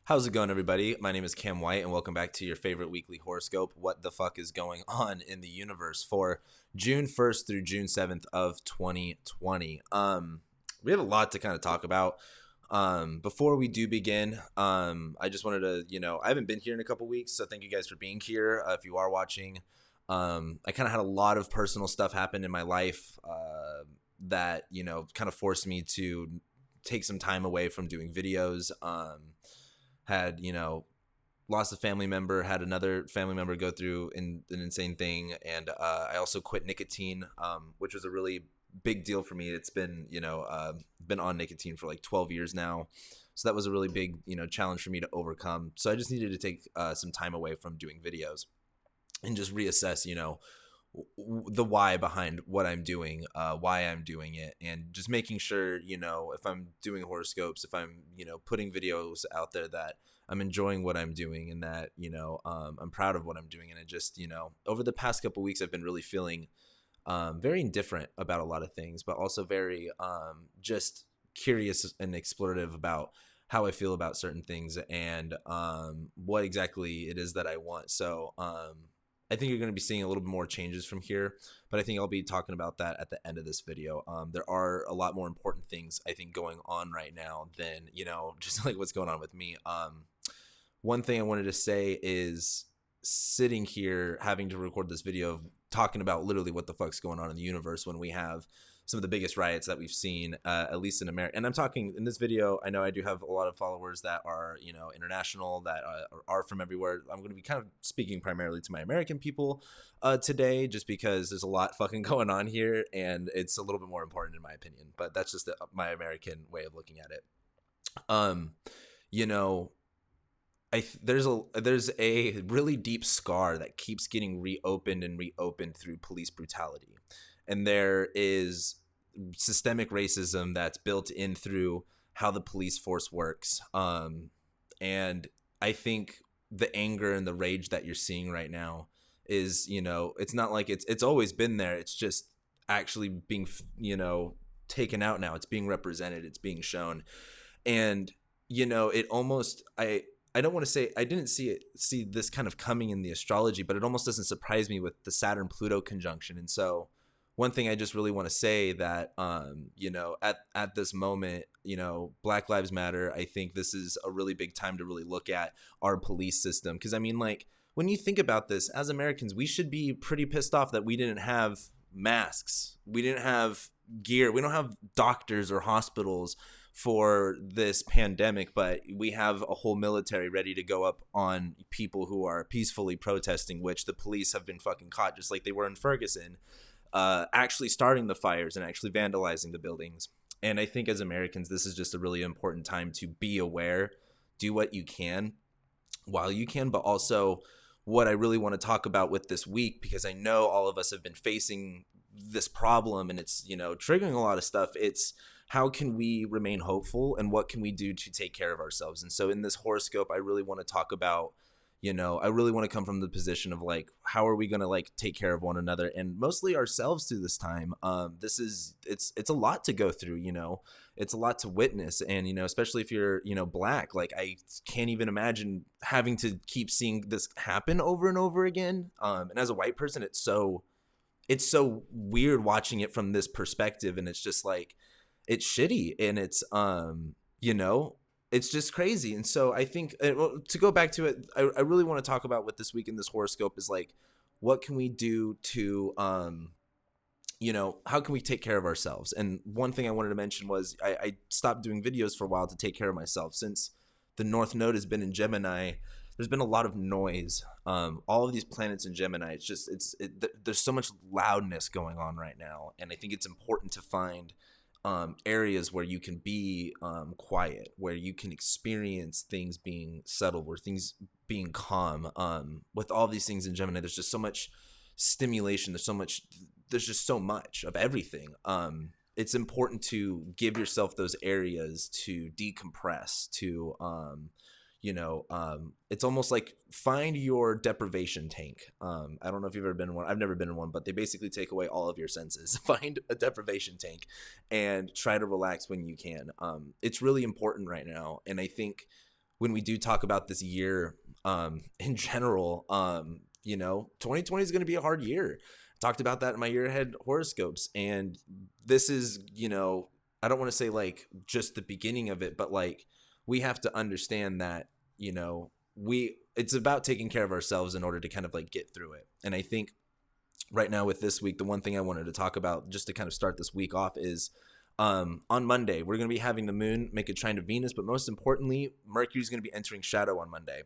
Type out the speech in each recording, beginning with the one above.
How's it going, everybody? My name is Cam White, and welcome back to your favorite weekly horoscope. What the fuck is going on in the universe for June 1st through June 7th of 2020? We have a lot to kind of talk about. Before we do begin, I just wanted to, I haven't been here in a couple weeks, so thank you guys for being here. If you are watching, I kind of had a lot of personal stuff happen in my life that, kind of forced me to take some time away from doing videos. Had lost a family member, had another family member go through an insane thing, and I also quit nicotine, which was a really big deal for me. It's been been on nicotine for like 12 years now, so that was a really big challenge for me to overcome. So I just needed to take some time away from doing videos and just reassess the why behind what I'm doing, why I'm doing it, and just making sure, if I'm doing horoscopes, if I'm, putting videos out there, that I'm enjoying what I'm doing, and that, I'm proud of what I'm doing. And I just, over the past couple weeks, I've been really feeling very indifferent about a lot of things, but also very just curious and explorative about how I feel about certain things, and what exactly it is that I want. So, I think you're going to be seeing a little bit more changes from here, but I think I'll be talking about that at the end of this video. There are a lot more important things, I think, going on right now than, just like what's going on with me. One thing I wanted to say is, sitting here having to record this video of talking about literally what the fuck's going on in the universe when we have some of the biggest riots that we've seen, at least in America. And I'm talking in this video, I know I do have a lot of followers that are, international, that are from everywhere. I'm going to be kind of speaking primarily to my American people today, just because there's a lot fucking going on here, and it's a little bit more important in my opinion. But that's just my American way of looking at it. You know, there's a really deep scar that keeps getting reopened and reopened through police brutality, and there is systemic racism that's built in through how the police force works. And I think the anger and the rage that you're seeing right now is, it's not like it's always been there. It's just actually being, taken out now. It's being represented. It's being shown. And, it almost, I don't want to say I didn't see this kind of coming in the astrology, but it almost doesn't surprise me with the Saturn-Pluto conjunction. And so one thing I just really want to say, that, at this moment, Black Lives Matter, I think this is a really big time to really look at our police system. Because, I mean, like, when you think about this, as Americans, we should be pretty pissed off that we didn't have masks. We didn't have gear. We don't have doctors or hospitals for this pandemic, but we have a whole military ready to go up on people who are peacefully protesting, which the police have been fucking caught, just like they were in Ferguson, actually starting the fires and actually vandalizing the buildings. And I think as Americans, this is just a really important time to be aware, do what you can while you can, but also what I really want to talk about with this week, because I know all of us have been facing this problem, and it's, triggering a lot of stuff. It's how can we remain hopeful, and what can we do to take care of ourselves? And so in this horoscope, I really want to talk about, I really want to come from the position of, like, how are we going to, like, take care of one another, and mostly ourselves through this time. It's a lot to go through, it's a lot to witness. And, especially if you're, Black, like, I can't even imagine having to keep seeing this happen over and over again. And as a white person, it's so weird watching it from this perspective. And it's just like, it's shitty, and it's, it's just crazy. And so I think, to go back to it, I really want to talk about what this week in this horoscope is like. What can we do to, how can we take care of ourselves? And one thing I wanted to mention was I stopped doing videos for a while to take care of myself. Since the North Node has been in Gemini, there's been a lot of noise. All of these planets in Gemini, there's so much loudness going on right now. And I think it's important to find areas where you can be quiet, where you can experience things being settled, where things being calm. With all these things in Gemini, there's just so much stimulation. There's just so much of everything. It's important to give yourself those areas to decompress, to it's almost like find your deprivation tank. I don't know if you've ever been in one. I've never been in one, but they basically take away all of your senses. Find a deprivation tank and try to relax when you can. It's really important right now. And I think when we do talk about this year in general, 2020 is going to be a hard year. Talked about that in my year ahead horoscopes. And this is, I don't want to say like just the beginning of it, but like we have to understand that, it's about taking care of ourselves in order to kind of like get through it. And I think right now with this week, the one thing I wanted to talk about just to kind of start this week off is on Monday, we're going to be having the moon make a trine to Venus, but most importantly, Mercury is going to be entering shadow on Monday.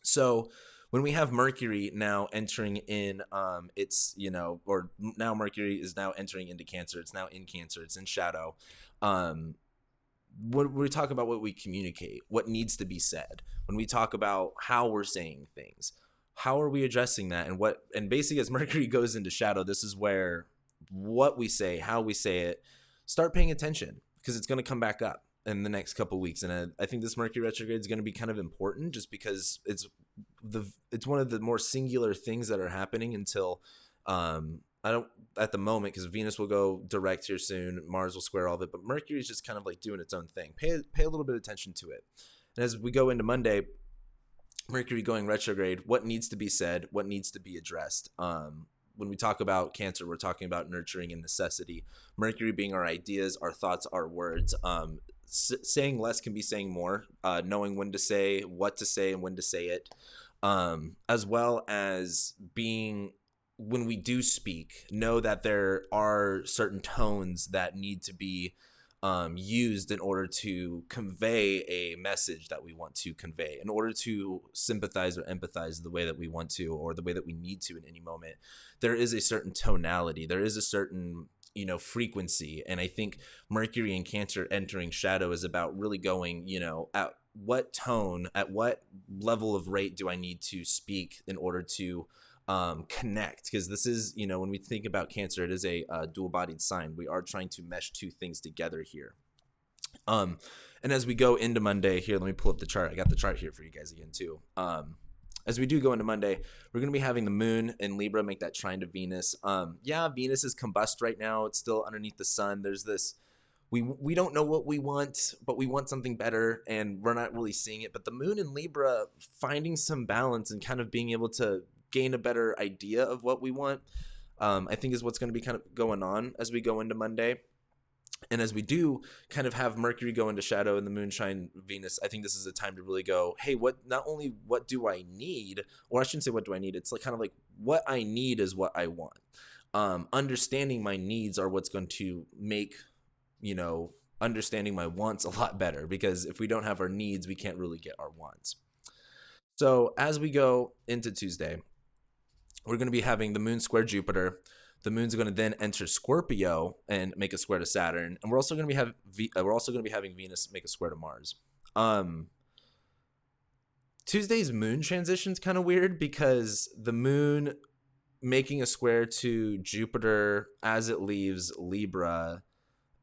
So when we have Mercury now entering in or now Mercury is now entering into Cancer. It's now in Cancer. It's in shadow. When we talk about what we communicate, what needs to be said, when we talk about how we're saying things, how are we addressing that? And basically as Mercury goes into shadow, this is where what we say, how we say it, start paying attention because it's going to come back up in the next couple of weeks. And I think this Mercury retrograde is going to be kind of important just because it's one of the more singular things that are happening until at the moment, because Venus will go direct here soon, Mars will square all of it, but Mercury is just kind of like doing its own thing. Pay a little bit of attention to it. And as we go into Monday, Mercury going retrograde, what needs to be said, what needs to be addressed. When we talk about Cancer, we're talking about nurturing and necessity. Mercury being our ideas, our thoughts, our words. Saying less can be saying more. Knowing when to say, what to say, and when to say it. As well as being, when we do speak, know that there are certain tones that need to be used in order to convey a message that we want to convey, in order to sympathize or empathize the way that we want to, or the way that we need to in any moment. There is a certain tonality. There is a certain, frequency. And I think Mercury and Cancer entering shadow is about really going, at what tone, at what level of rate do I need to speak in order to connect, because this is, when we think about Cancer, it is a dual-bodied sign. We are trying to mesh two things together here. And as we go into Monday here, let me pull up the chart. I got the chart here for you guys again too. As we do go into Monday, we're going to be having the moon in Libra make that trine to Venus. Venus is combust right now. It's still underneath the sun. There's this, we don't know what we want, but we want something better, and we're not really seeing it. But the moon in Libra finding some balance and kind of being able to gain a better idea of what we want, I think is what's going to be kind of going on as we go into Monday. And as we do kind of have Mercury go into shadow and the moon shine Venus, I think this is a time to really go, hey, not only what do I need, or I shouldn't say what do I need, it's like kind of like what I need is what I want. Understanding my needs are what's going to make, understanding my wants a lot better, because if we don't have our needs, we can't really get our wants. So as we go into Tuesday, we're going to be having the moon square Jupiter. The moon's going to then enter Scorpio and make a square to Saturn, and we're also going to be having Venus make a square to Mars. Tuesday's moon transition is kind of weird because the moon making a square to Jupiter as it leaves Libra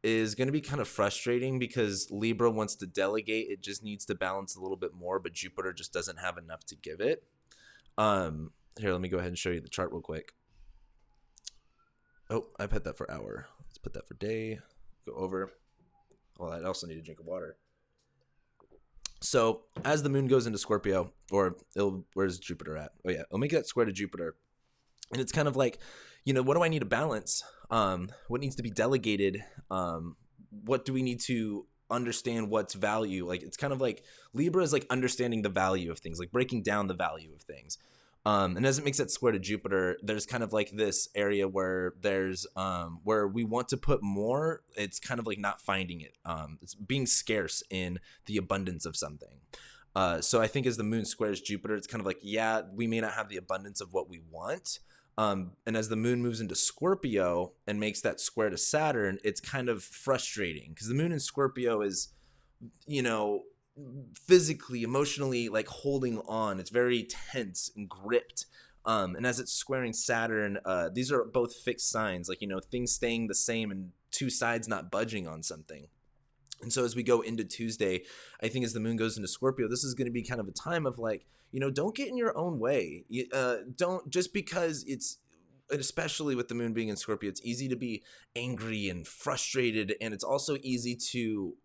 is going to be kind of frustrating, because Libra wants to delegate. It just needs to balance a little bit more, but Jupiter just doesn't have enough to give it. Here, let me go ahead and show you the chart real quick. Oh, I put that for hour. Let's put that for day. Go over. Well, I also need a drink of water. So as the moon goes into Scorpio, where's Jupiter at? Oh yeah, it'll make that square to Jupiter. And it's kind of like, what do I need to balance? What needs to be delegated? What do we need to understand what's value? Like, it's kind of like Libra is like understanding the value of things, like breaking down the value of things. And as it makes that square to Jupiter, there's kind of like this area where there's where we want to put more. It's kind of like not finding it. It's being scarce in the abundance of something. So I think as the moon squares Jupiter, it's kind of like, yeah, we may not have the abundance of what we want. And as the moon moves into Scorpio and makes that square to Saturn, it's kind of frustrating because the moon in Scorpio is, physically, emotionally, like holding on. It's very tense and gripped. And as it's squaring Saturn, these are both fixed signs, like, things staying the same and two sides not budging on something. And so as we go into Tuesday, I think as the moon goes into Scorpio, this is going to be kind of a time of like, don't get in your own way. Don't, just because it's, and especially with the moon being in Scorpio, it's easy to be angry and frustrated. And it's also easy to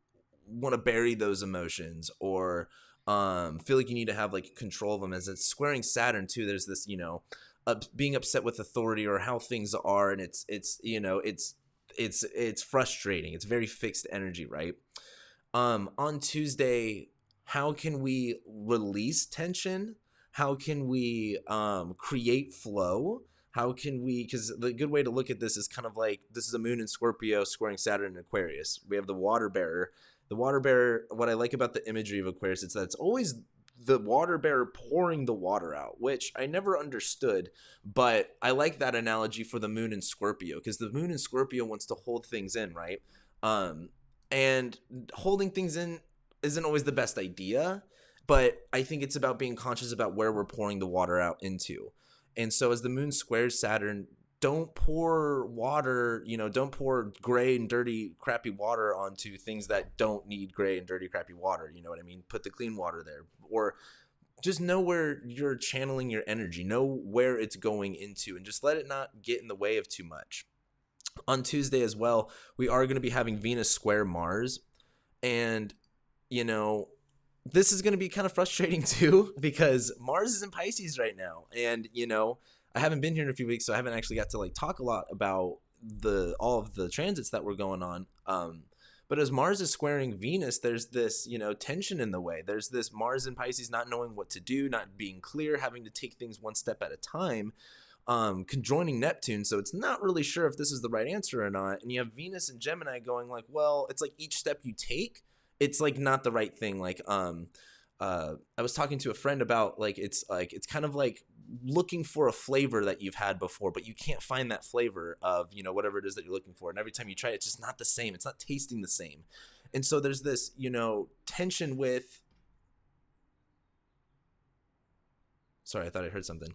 want to bury those emotions or Feel like you need to have like control of them. As it's squaring Saturn too, there's this, being upset with authority or how things are, and it's frustrating. It's very fixed energy, right? On Tuesday, how can we release tension? How can we create flow? How can we, because the good way to look at this is kind of like, this is a moon in Scorpio squaring Saturn in Aquarius. We have the water bearer. The water bearer, what I like about the imagery of Aquarius, it's that it's always the water bearer pouring the water out, which I never understood, but I like that analogy for the moon in Scorpio, because the moon in Scorpio wants to hold things in, right? And holding things in isn't always the best idea, but I think it's about being conscious about where we're pouring the water out into. And so as the moon squares Saturn, don't pour water, don't pour gray and dirty, crappy water onto things that don't need gray and dirty, crappy water. You know what I mean? Put the clean water there, or just know where you're channeling your energy, know where it's going into, and just let it not get in the way of too much. On Tuesday as well, we are going to be having Venus square Mars. And, this is going to be kind of frustrating too, because Mars is in Pisces right now. And, I haven't been here in a few weeks, so I haven't actually got to like talk a lot about all of the transits that were going on. But as Mars is squaring Venus, there's this, tension in the way. There's this Mars in Pisces not knowing what to do, not being clear, having to take things one step at a time, conjoining Neptune. So it's not really sure if this is the right answer or not. And you have Venus and Gemini going like, well, it's like each step you take, it's like not the right thing. Like, I was talking to a friend about it's kind of like looking for a flavor that you've had before, but you can't find that flavor of, whatever it is that you're looking for. And every time you try it, it's just not the same. It's not tasting the same. And so there's this, tension with, sorry, I thought I heard something.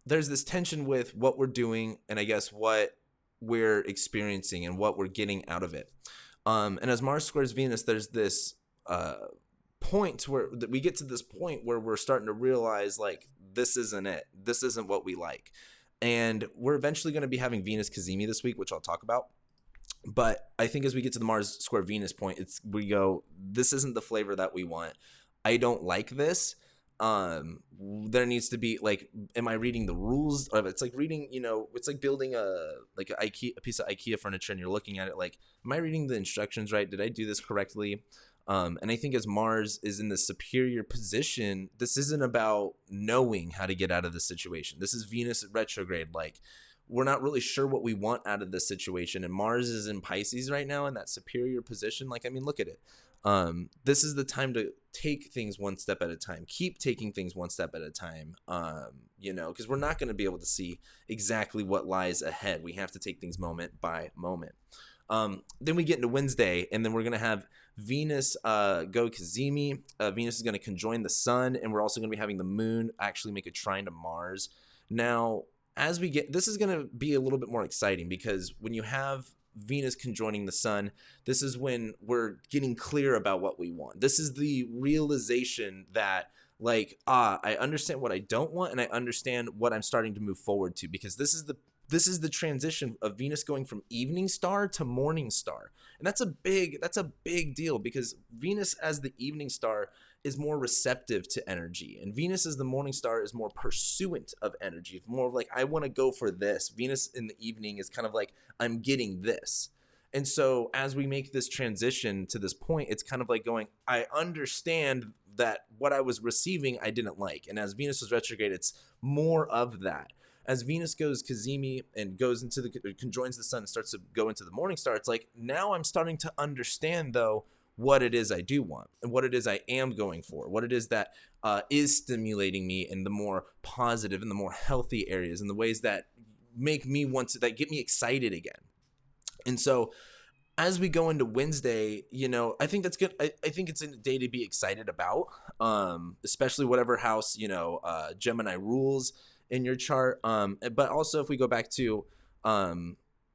There's this tension with what we're doing and I guess what we're experiencing and what we're getting out of it. And as Mars squares Venus, there's this point where we get to this point where we're starting to realize like, this isn't it. This isn't what we like. And we're eventually going to be having Venus Cazimi this week, which I'll talk about. But I think as we get to the Mars square Venus point, we go, this isn't the flavor that we want. I don't like this. There needs to be like, am I reading the rules? It's like reading, it's like building a piece of IKEA furniture, and you're looking at it like, am I reading the instructions right? Did I do this correctly? And I think as Mars is in the superior position, this isn't about knowing how to get out of the situation. This is Venus retrograde. Like, we're not really sure what we want out of this situation. And Mars is in Pisces right now in that superior position. Like, I mean, look at it. This is the time to take things one step at a time. Keep taking things one step at a time, because we're not going to be able to see exactly what lies ahead. We have to take things moment by moment. Then we get into Wednesday, and then we're going to have Venus go Cazimi. Venus is going to conjoin the sun, and we're also going to be having the moon actually make a trine to Mars. Now, as we get, this is going to be a little bit more exciting, because when you have Venus conjoining the sun, this is when we're getting clear about what we want. This is the realization that like, I understand what I don't want, and I understand what I'm starting to move forward to, because this is the transition of Venus going from evening star to morning star. And that's a big deal, because Venus as the evening star is more receptive to energy, and Venus as the morning star is more pursuant of energy. It's more like, I want to go for this. Venus in the evening is kind of like, I'm getting this. And so as we make this transition to this point, it's kind of like going, I understand that what I was receiving I didn't like. And as Venus is retrograde, it's more of that. As Venus goes Cazimi and goes into conjoins the sun and starts to go into the morning star, it's like, now I'm starting to understand though what it is I do want, and what it is I am going for, what it is that is stimulating me in the more positive and the more healthy areas, and the ways that make me that get me excited again. And so as we go into Wednesday, I think that's good. I think it's a day to be excited about, especially whatever house, Gemini rules in your chart. But also if we go back to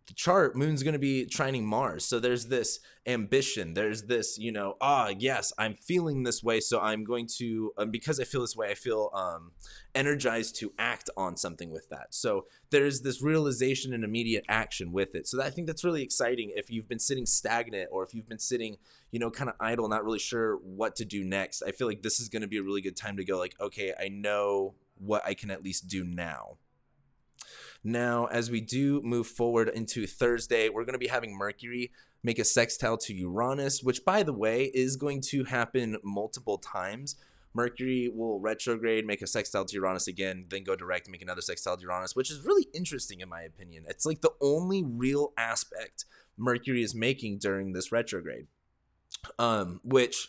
the chart, Moon's going to be trining Mars. So there's this ambition. There's this, yes, I'm feeling this way. So I'm going to, because I feel this way, I feel energized to act on something with that. So there's this realization and immediate action with it. So I think that's really exciting if you've been sitting stagnant, or if you've been sitting, kind of idle, not really sure what to do next. I feel like this is going to be a really good time to go like, okay, I know what I can at least do now. Now, as we do move forward into Thursday, we're going to be having Mercury make a sextile to Uranus, which, by the way, is going to happen multiple times. Mercury will retrograde, make a sextile to Uranus again, then go direct, make another sextile to Uranus, which is really interesting in my opinion. It's like the only real aspect Mercury is making during this retrograde, which,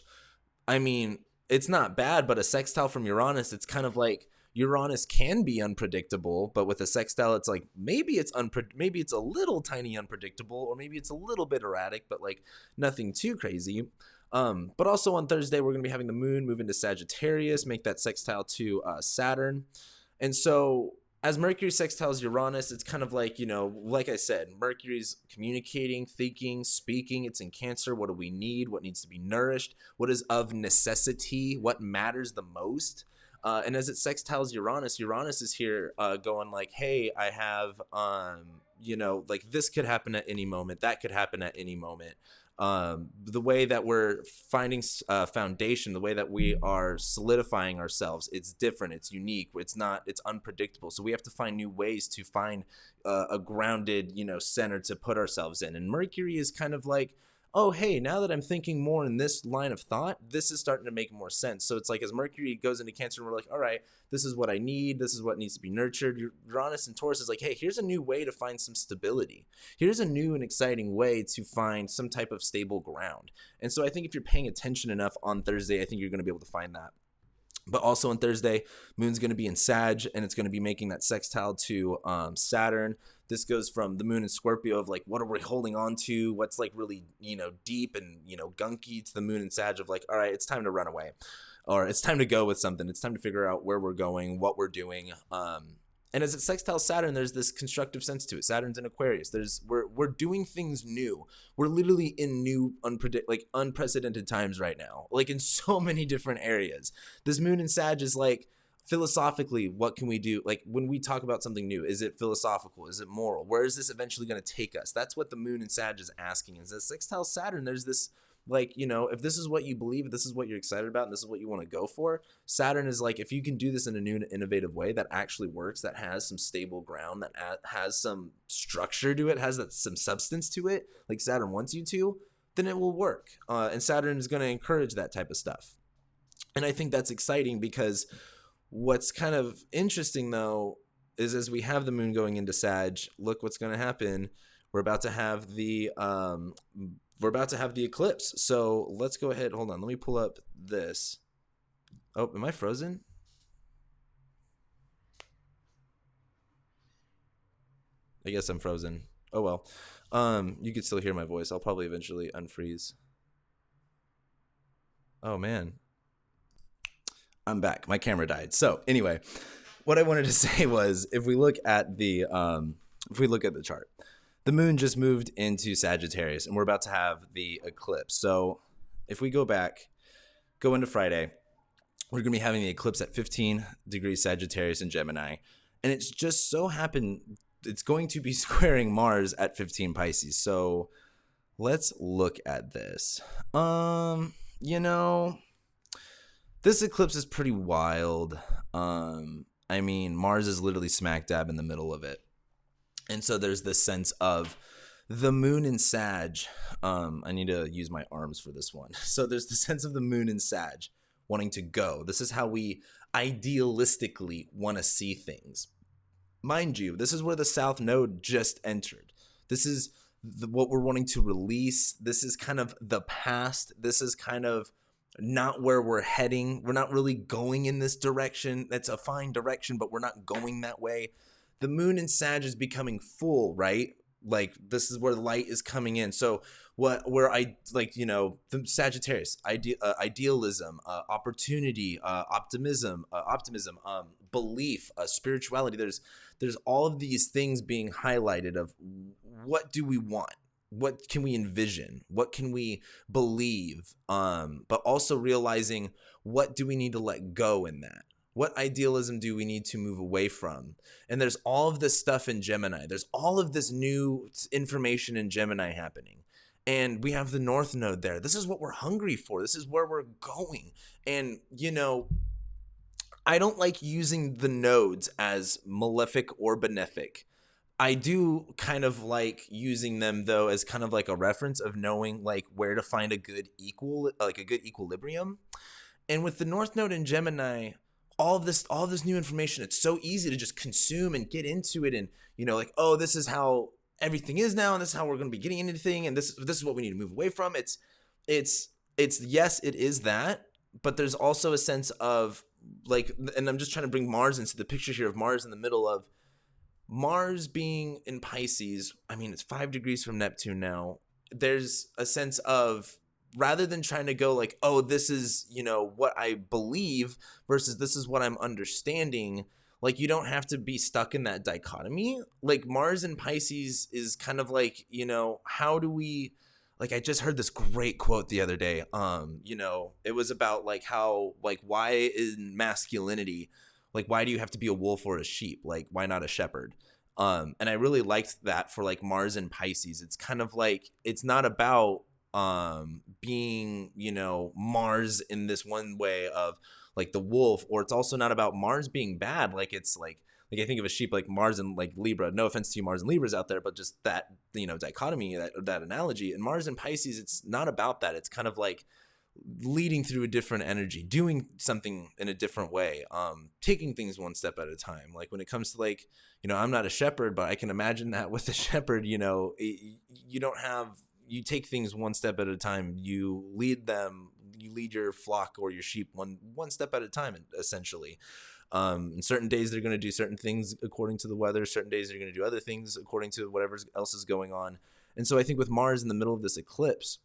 I mean, it's not bad, but a sextile from Uranus, it's kind of like Uranus can be unpredictable, but with a sextile, it's like maybe it's a little tiny unpredictable, or maybe it's a little bit erratic, but like nothing too crazy. But also on Thursday, we're going to be having the moon move into Sagittarius, make that sextile to Saturn. And so as Mercury sextiles Uranus, it's kind of like, like I said, Mercury's communicating, thinking, speaking. It's in Cancer. What do we need? What needs to be nourished? What is of necessity? What matters the most? And as it sextiles Uranus, Uranus is here going like, hey, I have, like this could happen at any moment. That could happen at any moment. The way that we're finding foundation, the way that we are solidifying ourselves, it's different. It's unique. It's unpredictable. So we have to find new ways to find a grounded, center to put ourselves in. And Mercury is kind of like, oh, hey, now that I'm thinking more in this line of thought, this is starting to make more sense. So it's like as Mercury goes into Cancer, and we're like, all right, this is what I need. This is what needs to be nurtured. Uranus and Taurus is like, hey, here's a new way to find some stability. Here's a new and exciting way to find some type of stable ground. And so I think if you're paying attention enough on Thursday, I think you're going to be able to find that. But also on Thursday, Moon's going to be in Sag, and it's going to be making that sextile to Saturn. This goes from the Moon in Scorpio of like, what are we holding on to? What's like really, deep and, gunky, to the Moon in Sag of like, all right, it's time to run away, or it's time to go with something. It's time to figure out where we're going, what we're doing. And as it sextiles Saturn, there's this constructive sense to it. Saturn's in Aquarius. We're doing things new. We're literally in new, unprecedented times right now, like in so many different areas. This Moon in Sag is like, philosophically, what can we do? Like when we talk about something new, is it philosophical? Is it moral? Where is this eventually going to take us? That's what the Moon in Sag is asking. Is that sextile Saturn, there's this, like, if this is what you believe, if this is what you're excited about, and this is what you want to go for, Saturn is like, if you can do this in a new and innovative way that actually works, that has some stable ground, that has some structure to it, has some substance to it, like Saturn wants you to, then it will work. And Saturn is going to encourage that type of stuff. And I think that's exciting because what's kind of interesting, though, is as we have the moon going into Sag, look what's going to happen. We're about to have the eclipse. So let's go ahead. Hold on. Let me pull up this. Oh, am I frozen? I guess I'm frozen. Oh, well. You can still hear my voice. I'll probably eventually unfreeze. Oh, man. I'm back. My camera died. So anyway, what I wanted to say was, if we look at the chart, the moon just moved into Sagittarius, and we're about to have the eclipse. So if we go into Friday, we're going to be having the eclipse at 15 degrees Sagittarius in Gemini. And it's just so happened, it's going to be squaring Mars at 15 Pisces. So let's look at this. This eclipse is pretty wild. I mean, Mars is literally smack dab in the middle of it. And so there's this sense of the moon in Sag. I need to use my arms for this one. So there's the sense of the moon in Sag wanting to go. This is how we idealistically want to see things. Mind you, this is where the South Node just entered. This is what we're wanting to release. This is kind of the past. This is kind of not where we're heading. We're not really going in this direction. That's a fine direction, but we're not going that way. The moon in Sag is becoming full, right? like this is where the light is coming in. So where I like, you know, the Sagittarius, idealism, opportunity, optimism, belief, spirituality. There's all of these things being highlighted of what do we want? What can we envision? What can we believe? But also realizing what do we need to let go in that? What idealism do we need to move away from? And there's all of this stuff in Gemini. There's all of this new information in Gemini happening. And we have the North Node there. This is what we're hungry for. This is where we're going. And, you know, I don't like using the nodes as malefic or benefic. I do kind of like using them though as kind of like a reference of knowing like where to find a good equilibrium. And with the North Node in Gemini, all of this new information, it's so easy to just consume and get into it. And, you know, like, oh, this is how everything is now, and this is how we're going to be getting into the thing, and this is what we need to move away from. It's yes, it is that, but there's also a sense of like, and I'm just trying to bring Mars into the picture here, of Mars in the middle of Mars being in Pisces. I mean, it's 5 degrees from Neptune now. There's a sense of, rather than trying to go like, oh, this is, you know, what I believe versus this is what I'm understanding. Like, you don't have to be stuck in that dichotomy. Like, Mars in Pisces is kind of like, you know, how do we, like, I just heard this great quote the other day. You know, it was about like how, like, why in masculinity, like, why do you have to be a wolf or a sheep? Like, why not a shepherd? And I really liked that for like Mars in Pisces. It's kind of like, it's not about being, you know, Mars in this one way of like the wolf, or it's also not about Mars being bad. Like, it's like I think of a sheep like Mars and like Libra. No offense to you Mars and Libras out there, but just that, you know, dichotomy, that analogy. And Mars and Pisces, it's not about that. It's kind of like leading through a different energy, doing something in a different way, taking things one step at a time. Like when it comes to like, you know, I'm not a shepherd, but I can imagine that with a shepherd, you know, you take things one step at a time. You lead your flock or your sheep one step at a time, essentially. And certain days they're going to do certain things according to the weather. Certain days they're going to do other things according to whatever else is going on. And so I think with Mars in the middle of this eclipse,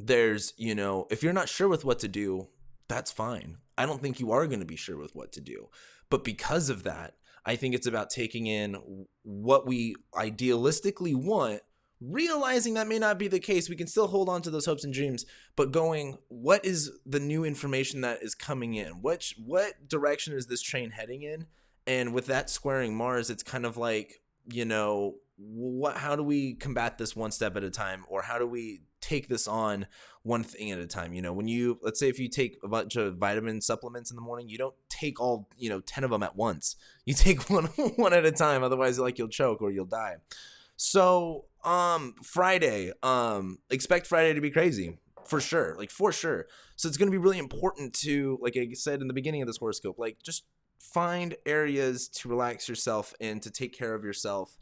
there's, you know, if you're not sure with what to do, that's fine. I don't think you are going to be sure with what to do. But because of that, I think it's about taking in what we idealistically want, realizing that may not be the case. We can still hold on to those hopes and dreams, but going, what is the new information that is coming in? What direction is this train heading in? And with that squaring Mars, it's kind of like, you know, how do we combat this one step at a time? Or how do we take this on one thing at a time? You know, when let's say if you take a bunch of vitamin supplements in the morning, you don't take all, you know, 10 of them at once. You take one at a time. Otherwise, like, you'll choke or you'll die. So, Friday, expect Friday to be crazy for sure. Like, for sure. So it's going to be really important to, like I said in the beginning of this horoscope, like, just find areas to relax yourself and to take care of yourself,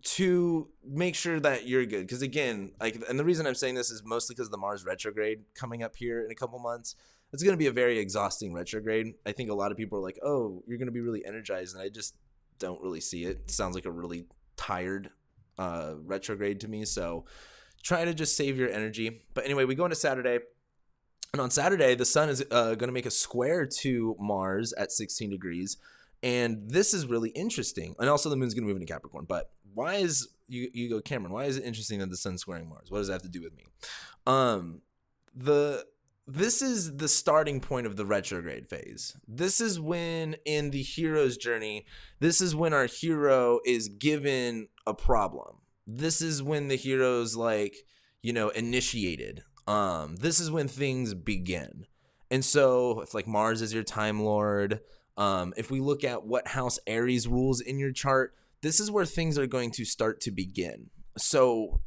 to make sure that you're good. Because again, like, and the reason I'm saying this is mostly because of the Mars retrograde coming up here in a couple months. It's going to be a very exhausting retrograde. I think a lot of people are like, oh, you're going to be really energized. And I just don't really see it. It sounds like a really tired retrograde to me. So try to just save your energy. But anyway, we go into Saturday. And on Saturday, the sun is going to make a square to Mars at 16 degrees. And this is really interesting. And also the moon's going to move into Capricorn. But why is, you go, Cameron, why is it interesting that the sun's squaring Mars? What does that have to do with me? This is the starting point of the retrograde phase. This is when, in the hero's journey, this is when our hero is given a problem. This is when the hero's, like, you know, initiated. This is when things begin. And so if, like, Mars is your time lord, if we look at what house Aries rules in your chart, this is where things are going to start to begin. So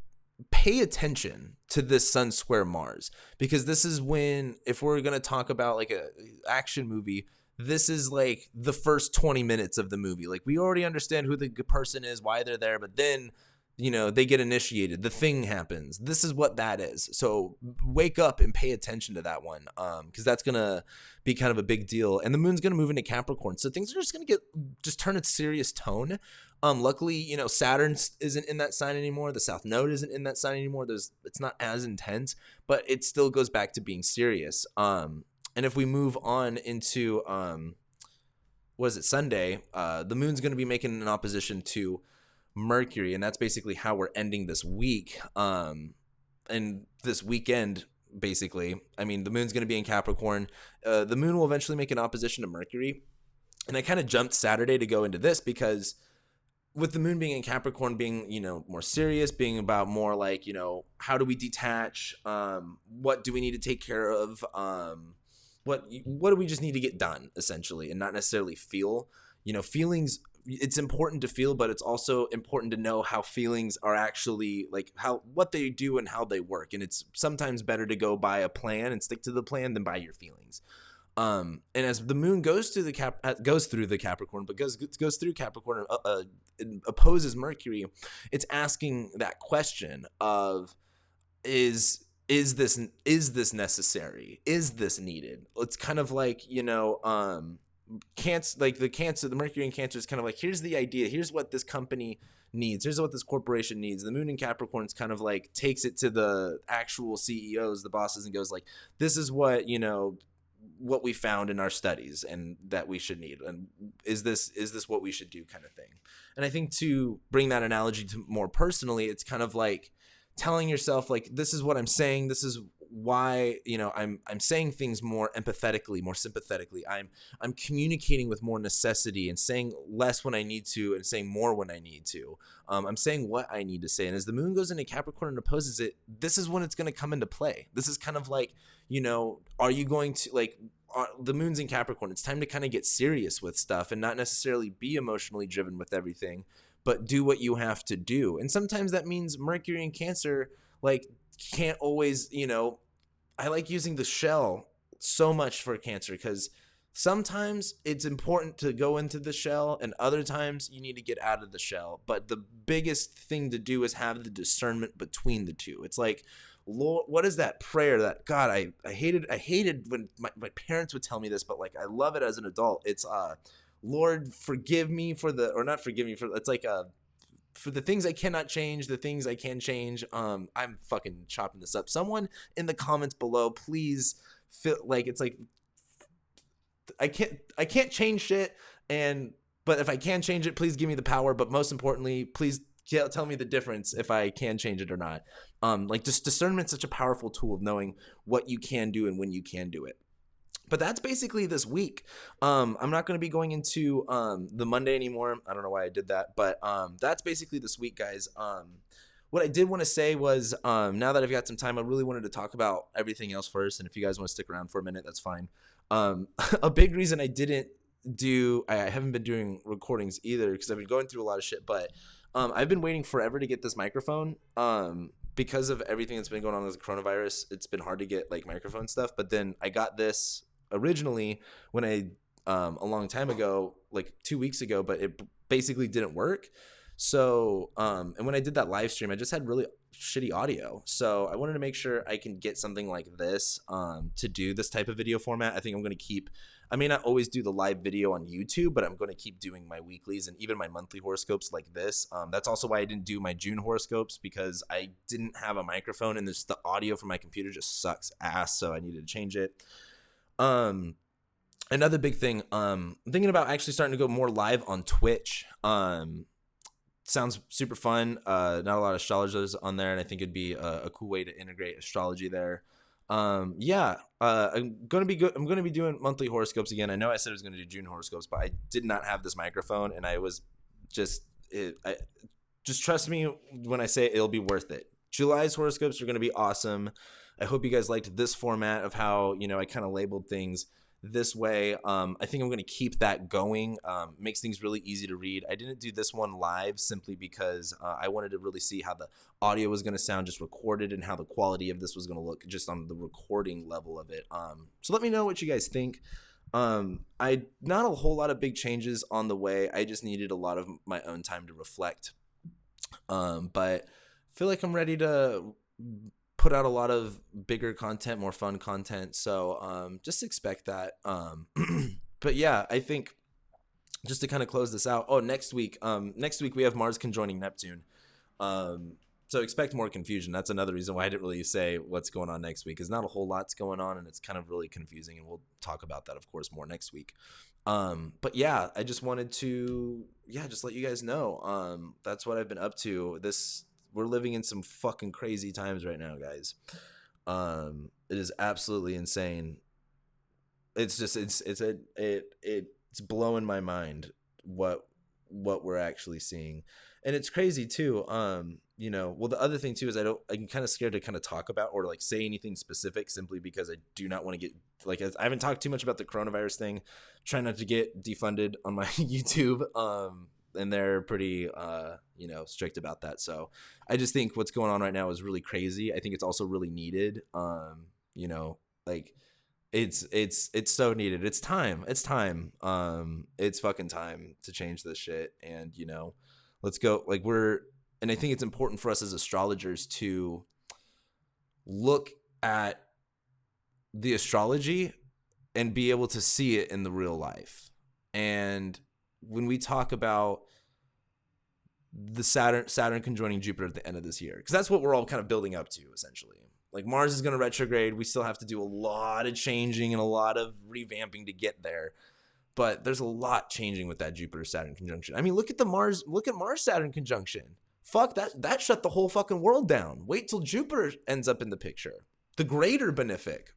pay attention to this sun square Mars, because this is when, if we're going to talk about like a action movie, this is like the first 20 minutes of the movie. Like, we already understand who the good person is, why they're there, but then they get initiated. The thing happens. This is what that is. So wake up and pay attention to that one, because that's going to be kind of a big deal. And the moon's going to move into Capricorn. So things are just going to just turn a serious tone. Luckily, Saturn isn't in that sign anymore. The South Node isn't in that sign anymore. It's not as intense, but it still goes back to being serious. And if we move on into, Sunday, the moon's going to be making an opposition to Mercury, and that's basically how we're ending this week, and this weekend. Basically, I mean, the moon's going to be in Capricorn. The moon will eventually make an opposition to Mercury, and I kind of jumped Saturday to go into this because with the moon being in Capricorn, being more serious, being about more like how do we detach, what do we need to take care of, what do we just need to get done, essentially, and not necessarily feel. Feelings, it's important to feel, but it's also important to know how feelings are actually, like, what they do and how they work. And it's sometimes better to go by a plan and stick to the plan than by your feelings. And as the moon goes through the Capricorn, but goes through Capricorn and opposes Mercury, it's asking that question of, is this necessary? Is this needed? It's kind of like, Cancer, like the Mercury in Cancer is kind of like, here's the idea, here's what this company needs, here's what this corporation needs. The moon in Capricorn is kind of like takes it to the actual CEOs, the bosses, and goes like, this is what what we found in our studies and that we should need, and is this what we should do, kind of thing. And I think to bring that analogy to more personally, it's kind of like telling yourself, like, this is what I'm saying, this is why I'm saying things more empathetically, more sympathetically. I'm communicating with more necessity and saying less when I need to and saying more when I need to. I'm saying what I need to say. And as the moon goes into Capricorn and opposes it, this is when it's going to come into play. This is kind of like, are you going to, the moon's in Capricorn. It's time to kind of get serious with stuff and not necessarily be emotionally driven with everything, but do what you have to do. And sometimes that means Mercury in Cancer, can't always, I like using the shell so much for Cancer because sometimes it's important to go into the shell and other times you need to get out of the shell. But the biggest thing to do is have the discernment between the two. It's like, Lord, what is that prayer that, God, I hated when my parents would tell me this, but I love it as an adult. It's, Lord, forgive me for the things I cannot change, the things I can change. I'm fucking chopping this up. Someone in the comments below, please feel like it's like I can't change shit, but if I can change it, please give me the power. But most importantly, please tell me the difference if I can change it or not. Just discernment's such a powerful tool of knowing what you can do and when you can do it. But that's basically this week. I'm not going to be going into the Monday anymore. I don't know why I did that, but that's basically this week, guys. What I did want to say was, now that I've got some time, I really wanted to talk about everything else first. And if you guys want to stick around for a minute, that's fine. A big reason I haven't been doing recordings either because I've been going through a lot of shit, but I've been waiting forever to get this microphone. Because of everything that's been going on with the coronavirus, it's been hard to get microphone stuff. But then I got this originally when a long time ago, 2 weeks ago, but it basically didn't work. So, and when I did that live stream, I just had really shitty audio. So I wanted to make sure I can get something like this, to do this type of video format. I think I'm going to I may not always do the live video on YouTube, but I'm going to keep doing my weeklies and even my monthly horoscopes like this. That's also why I didn't do my June horoscopes, because I didn't have a microphone and the audio from my computer just sucks ass. So I needed to change it. Another big thing, I'm thinking about actually starting to go more live on Twitch. Sounds super fun. Not a lot of astrologers on there, and I think it'd be a cool way to integrate astrology there. I'm gonna be doing monthly horoscopes again. I know I said I was gonna do June horoscopes, but I did not have this microphone, and I was just trust me when I say it'll be worth it. July's horoscopes are gonna be awesome. I hope you guys liked this format of how I kind of labeled things this way. I think I'm going to keep that going. Makes things really easy to read. I didn't do this one live simply because I wanted to really see how the audio was going to sound just recorded and how the quality of this was going to look just on the recording level of it. So let me know what you guys think. Not a whole lot of big changes on the way. I just needed a lot of my own time to reflect But I feel like I'm ready to put out a lot of bigger content, more fun content. So just expect that. But yeah, I think just to kind of close this out. Oh, next week we have Mars conjoining Neptune. So expect more confusion. That's another reason why I didn't really say what's going on next week, because not a whole lot's going on, and it's kind of really confusing, and we'll talk about that, of course, more next week. But yeah, I just wanted to just let you guys know. That's what I've been up to. We're living in some fucking crazy times right now, guys. It is absolutely insane. It's just it's blowing my mind what we're actually seeing. And it's crazy too. Well, the other thing too is I'm kind of scared to kind of talk about or like say anything specific, simply because I do not want to get like, I haven't talked too much about the coronavirus thing. Try not to get defunded on my YouTube. And they're pretty strict about that. So I just think what's going on right now is really crazy. I think it's also really needed. Like it's so needed. It's time. It's fucking time to change this shit. And let's go. And I think it's important for us as astrologers to look at the astrology and be able to see it in the real life. And when we talk about the Saturn conjoining Jupiter at the end of this year, because that's what we're all kind of building up to, essentially. Like, Mars is going to retrograde. We still have to do a lot of changing and a lot of revamping to get there. But there's a lot changing with that Jupiter-Saturn conjunction. I mean, look at Mars-Saturn conjunction. Fuck, that shut the whole fucking world down. Wait till Jupiter ends up in the picture. The greater benefic.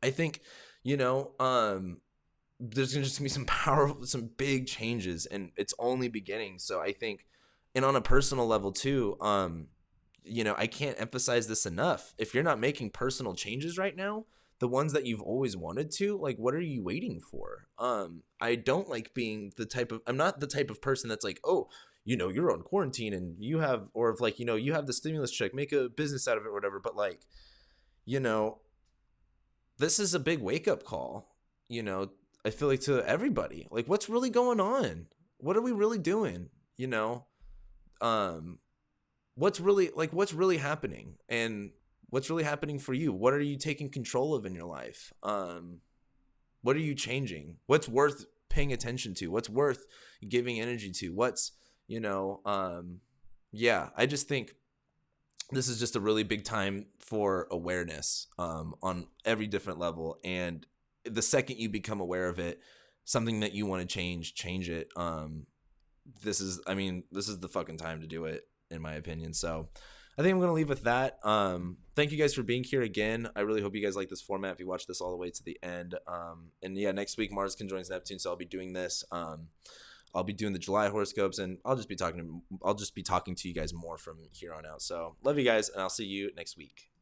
I think, there's going to just be some big changes, and it's only beginning. So I think, and on a personal level too, I can't emphasize this enough. If you're not making personal changes right now, the ones that you've always wanted to, like, what are you waiting for? I don't like being I'm not the type of person that's like, oh, you're on quarantine and you have, or if like, you have the stimulus check, make a business out of it or whatever. But like, this is a big wake up call, I feel like, to everybody. Like, what's really going on? What are we really doing? What's really happening, and what's really happening for you? What are you taking control of in your life? What are you changing? What's worth paying attention to? What's worth giving energy to? I just think this is just a really big time for awareness, on every different level. And the second you become aware of it, something that you want to change it. This is the fucking time to do it, in my opinion. So I think I'm going to leave with that. Thank you guys for being here again. I really hope you guys like this format if you watch this all the way to the end. And yeah, next week Mars conjoins Neptune, so I'll be doing this. I'll be doing the July horoscopes, and I'll just be talking to you guys more from here on out. So love you guys, and I'll see you next week.